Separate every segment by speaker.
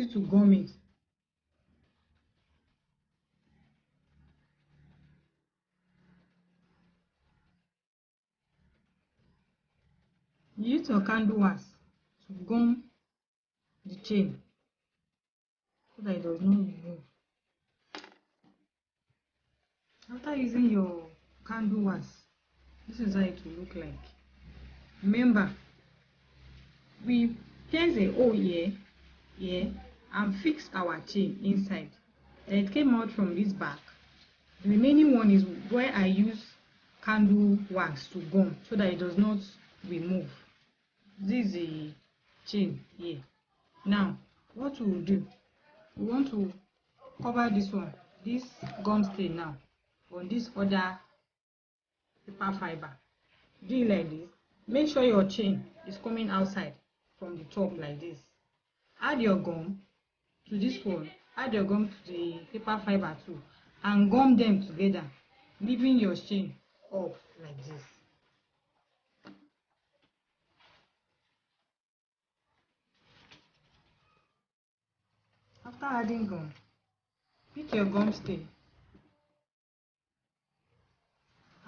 Speaker 1: you to gum it. Use your candle wax to gum the chain so that it does not remove. After using your candle wax, this is how it will look like. Remember, we pierce a hole here and fix our chain inside. Then it came out from this back. The remaining one is where I use candle wax to gum so that it does not remove. This is the chain here. Now what we will do, we want to cover this one, this gum stain now, on this other paper fiber. Do it like this. Make sure your chain is coming outside from the top like this. Add your gum to this one, add your gum to the paper fiber too, and gum them together, leaving your chain off like this. After adding gum, pick your gum stain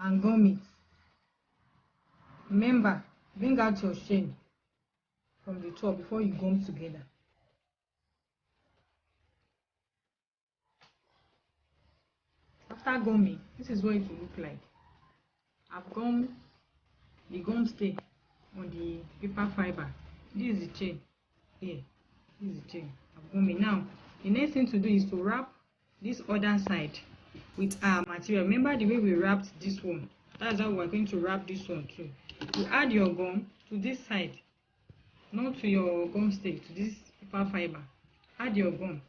Speaker 1: and gum it. Remember, bring out your chain from the top before you gum together. After gumming, this is what it will look like. I've gummed the gum stain on the paper fiber. This is the chain here. This is the chain. I've gummed it. Now, the next thing to do is to wrap this other side with our material. Remember the way we wrapped this one? That's how we're going to wrap this one too. You add your gum to this side, not to your gum stain, to this paper fiber. Add your gum.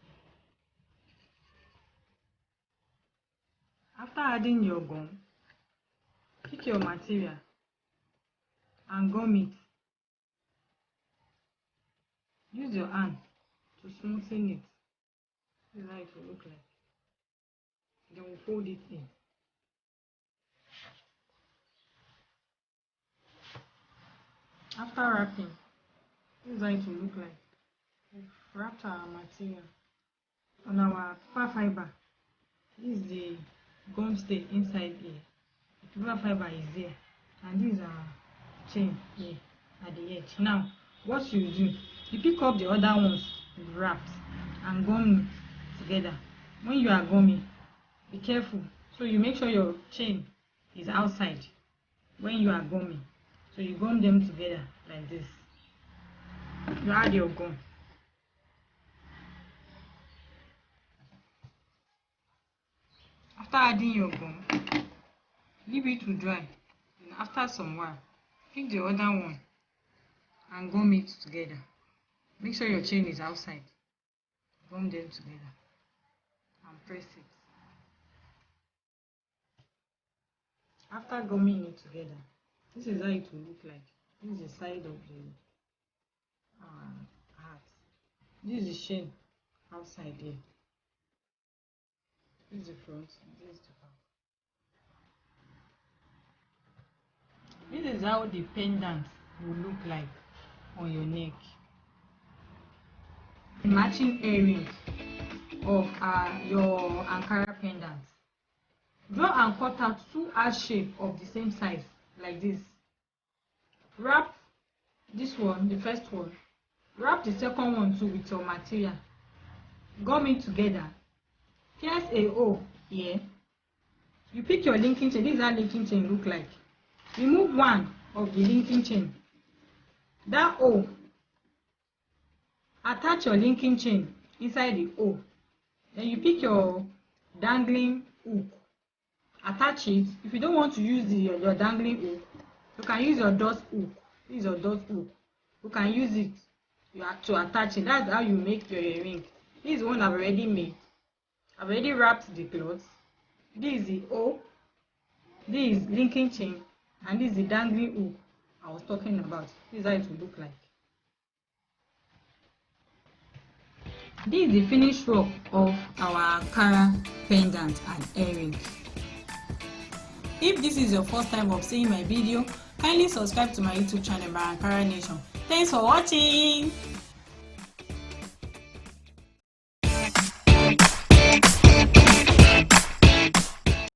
Speaker 1: After adding your gum, pick your material and gum it. Use your hand to smoothen it. This is how it will look like. Then we'll fold it in. After wrapping, this is how it will look like. We've wrapped our material on our paper fiber. This is the gum stain inside here. The paper fiber is there, and this is our chain here at the edge. Now, what you do, you pick up the other ones you've wrapped and gum together. When you are gumming, be careful. So you make sure your chain is outside when you are gumming. So you gum them together like this. You add your gum. After adding your gum, leave it to dry. And after some while, pick the other one and gum it together. Make sure your chain is outside. Gum them together and press it. After gumming it together, this is how it will look like. This is the side of the heart. This is the chain outside here. This is the front, this is the back. This is how the pendant will look like on your neck. The matching earring of your Ankara pendant. Draw and cut out two heart shape of the same size like this. Wrap this one, the first one. Wrap the second one too with your material. Gum it together. Pierce a hole here. You pick your linking chain. This is how linking chain look like. Remove one of the linking chain. That hole. Attach your linking chain inside the hole. Then you pick your dangling hook. Attach it. If you don't want to use your dangling hook, you can use your dot hook. This is your dot hook. You can use it to attach it. That's how you make your earring. This is one I've already made. I've already wrapped the cloth. This is the hole. This is linking chain. And this is the dangling hook I was talking about. This is how it will look like. This is the finished work of our Ankara pendant and earring. If this is your first time of seeing my video, kindly subscribe to my YouTube channel by Ankara Nation. Thanks for watching.